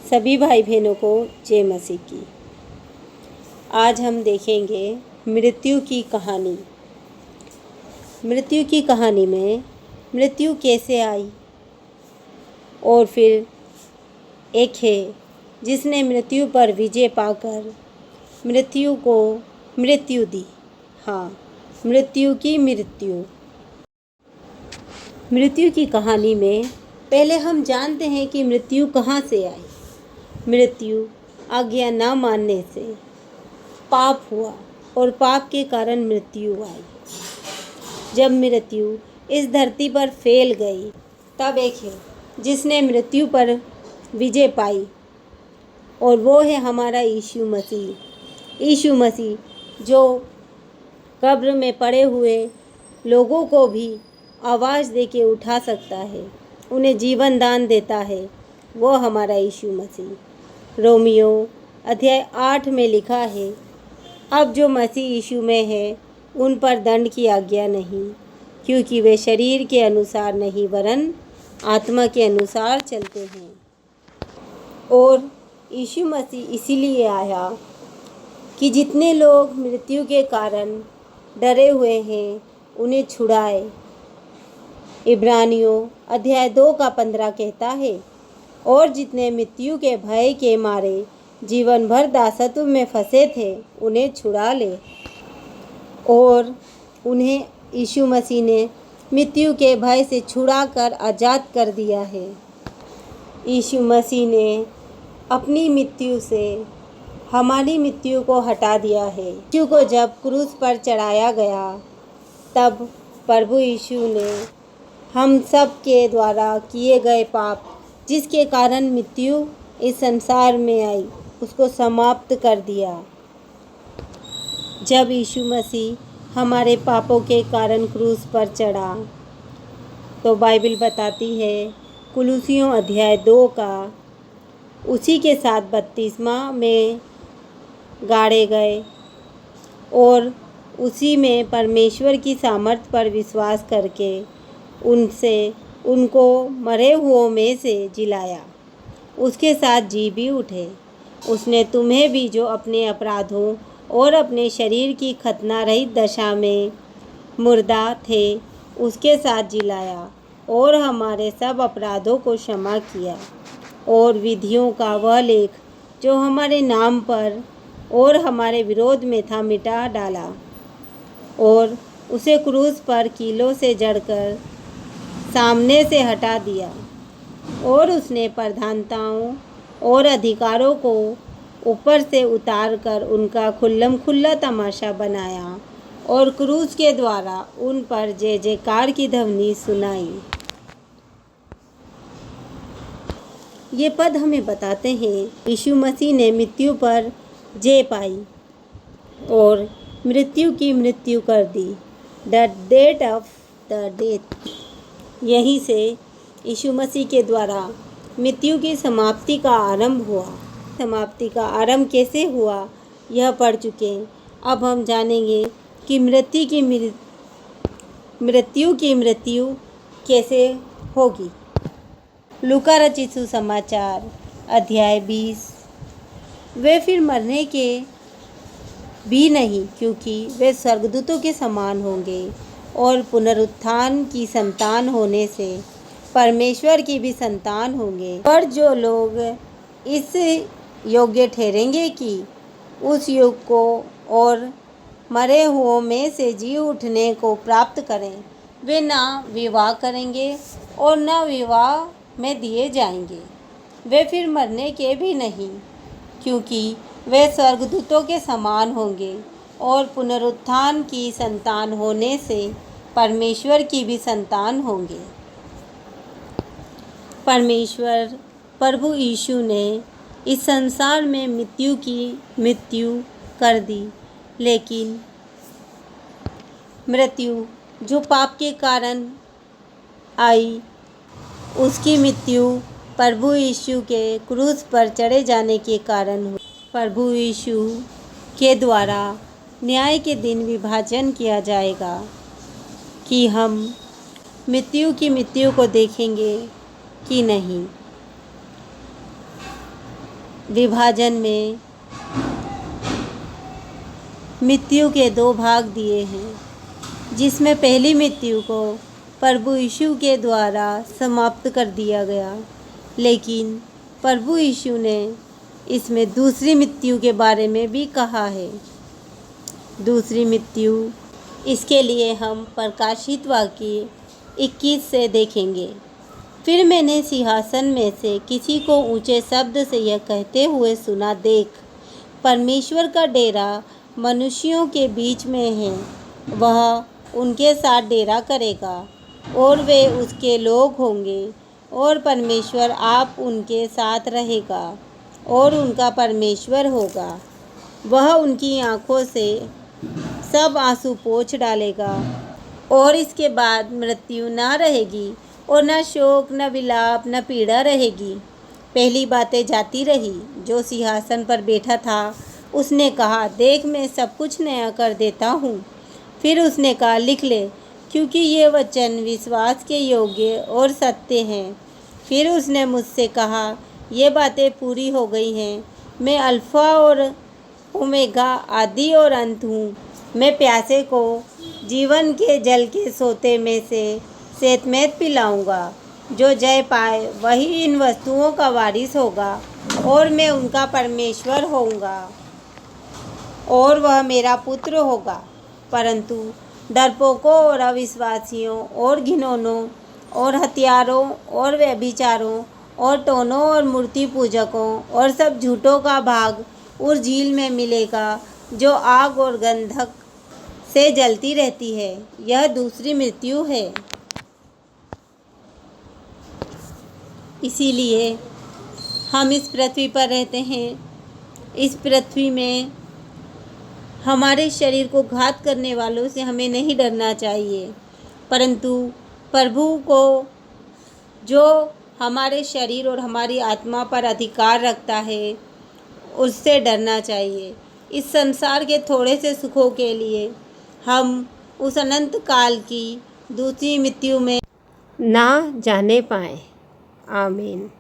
सभी भाई बहनों को जय मसीह की। आज हम देखेंगे मृत्यु की कहानी। मृत्यु की कहानी में मृत्यु कैसे आई और फिर एक है जिसने मृत्यु पर विजय पाकर मृत्यु को मृत्यु दी। हाँ, मृत्यु की मृत्यु की कहानी में पहले हम जानते हैं कि मृत्यु कहाँ से आई। मृत्यु आज्ञा न मानने से पाप हुआ और पाप के कारण मृत्यु आई। जब मृत्यु इस धरती पर फैल गई तब एक है जिसने मृत्यु पर विजय पाई और वो है हमारा यीशु मसीह। यीशु मसीह जो कब्र में पड़े हुए लोगों को भी आवाज़ देके उठा सकता है, उन्हें जीवन दान देता है, वो हमारा यीशु मसीह। रोमियो अध्याय 8 में लिखा है, अब जो मसीह यीशु में है उन पर दंड की आज्ञा नहीं, क्योंकि वे शरीर के अनुसार नहीं वरन आत्मा के अनुसार चलते हैं। और यीशु मसीह इसीलिए आया कि जितने लोग मृत्यु के कारण डरे हुए हैं उन्हें छुड़ाए। इब्रानियों अध्याय 2 का 15 कहता है, और जितने मृत्यु के भय के मारे जीवन भर दासत्व में फंसे थे उन्हें छुड़ा ले। और उन्हें यीशु मसीह ने मृत्यु के भय से छुड़ाकर आज़ाद कर दिया है। यीशु मसीह ने अपनी मृत्यु से हमारी मृत्यु को हटा दिया है। मृत्यु को जब क्रूस पर चढ़ाया गया तब प्रभु यीशु ने हम सब के द्वारा किए गए पाप, जिसके कारण मृत्यु इस संसार में आई, उसको समाप्त कर दिया। जब यीशु मसीह हमारे पापों के कारण क्रूस पर चढ़ा तो बाइबल बताती है कुलुसियों अध्याय 2 का उसी के साथ 32वां में गाड़े गए और उसी में परमेश्वर की सामर्थ पर विश्वास करके उनको मरे हुओं में से जिलाया, उसके साथ जी भी उठे। उसने तुम्हें भी जो अपने अपराधों और अपने शरीर की खतना रहित दशा में मुर्दा थे उसके साथ जिलाया और हमारे सब अपराधों को क्षमा किया और विधियों का वह लेख जो हमारे नाम पर और हमारे विरोध में था मिटा डाला और उसे क्रूस पर कीलों से जड़कर सामने से हटा दिया। और उसने प्रधानताओं और अधिकारों को ऊपर से उतार कर उनका खुल्लम खुल्ला तमाशा बनाया और क्रूस के द्वारा उन पर जय जयकार की ध्वनि सुनाई। ये पद हमें बताते हैं यीशु मसीह ने मृत्यु पर जय पाई और मृत्यु की मृत्यु कर दी, the date of the death. यहीं से यीशु मसीह के द्वारा मृत्यु की समाप्ति का आरंभ हुआ। समाप्ति का आरंभ कैसे हुआ यह पढ़ चुके। अब हम जानेंगे कि मृत्यु की मृत्यु कैसे होगी। लूका रचित सुसमाचार अध्याय 20। वे फिर मरने के भी नहीं, क्योंकि वे स्वर्गदूतों के समान होंगे और पुनरुत्थान की संतान होने से परमेश्वर की भी संतान होंगे। पर जो लोग इस योग्य ठहरेंगे कि उस युग को और मरे हुओं में से जी उठने को प्राप्त करें, वे ना विवाह करेंगे और ना विवाह में दिए जाएंगे। वे फिर मरने के भी नहीं, क्योंकि वे स्वर्गदूतों के समान होंगे और पुनरुत्थान की संतान होने से परमेश्वर की भी संतान होंगे। परमेश्वर प्रभु यीशु ने इस संसार में मृत्यु की मृत्यु कर दी, लेकिन मृत्यु जो पाप के कारण आई उसकी मृत्यु प्रभु यीशु के क्रूस पर चढ़े जाने के कारण हुई। प्रभु यीशु के द्वारा न्याय के दिन विभाजन किया जाएगा कि हम मृत्यु की मृत्यु को देखेंगे कि नहीं। विभाजन में मृत्यु के 2 भाग दिए हैं, जिसमें पहली मृत्यु को प्रभु यीशु के द्वारा समाप्त कर दिया गया, लेकिन प्रभु यीशु ने इसमें दूसरी मृत्यु के बारे में भी कहा है। दूसरी मृत्यु, इसके लिए हम प्रकाशित वाक्य 21 से देखेंगे। फिर मैंने सिंहासन में से किसी को ऊंचे शब्द से यह कहते हुए सुना, देख, परमेश्वर का डेरा मनुष्यों के बीच में है, वह उनके साथ डेरा करेगा और वे उसके लोग होंगे और परमेश्वर आप उनके साथ रहेगा और उनका परमेश्वर होगा। वह उनकी आँखों से सब आंसू पोंछ डालेगा और इसके बाद मृत्यु न रहेगी और न शोक, न विलाप, न पीड़ा रहेगी। पहली बातें जाती रही। जो सिंहासन पर बैठा था उसने कहा, देख, मैं सब कुछ नया कर देता हूँ। फिर उसने कहा, लिख ले, क्योंकि ये वचन विश्वास के योग्य और सत्य हैं। फिर उसने मुझसे कहा, ये बातें पूरी हो गई हैं। मैं अल्फ़ा और ओमेगा, आदि और अंत हूँ। मैं प्यासे को जीवन के जल के सोते में से सेतमेत पिलाऊंगा। जो जय पाए वही इन वस्तुओं का वारिस होगा और मैं उनका परमेश्वर होऊंगा और वह मेरा पुत्र होगा। परंतु डरपोकों और अविश्वासियों और घिनौनों और हत्यारों और व्यभिचारों और टोनों और मूर्ति पूजकों और सब झूठों का भाग उस झील में मिलेगा, जो आग और गंधक से जलती रहती है। यह दूसरी मृत्यु है। इसीलिए हम इस पृथ्वी पर रहते हैं। इस पृथ्वी में हमारे शरीर को घात करने वालों से हमें नहीं डरना चाहिए, परंतु प्रभु को, जो हमारे शरीर और हमारी आत्मा पर अधिकार रखता है, उससे डरना चाहिए। इस संसार के थोड़े से सुखों के लिए हम उस अनंत काल की दूसरी मृत्यु में ना जाने पाएं। आमीन।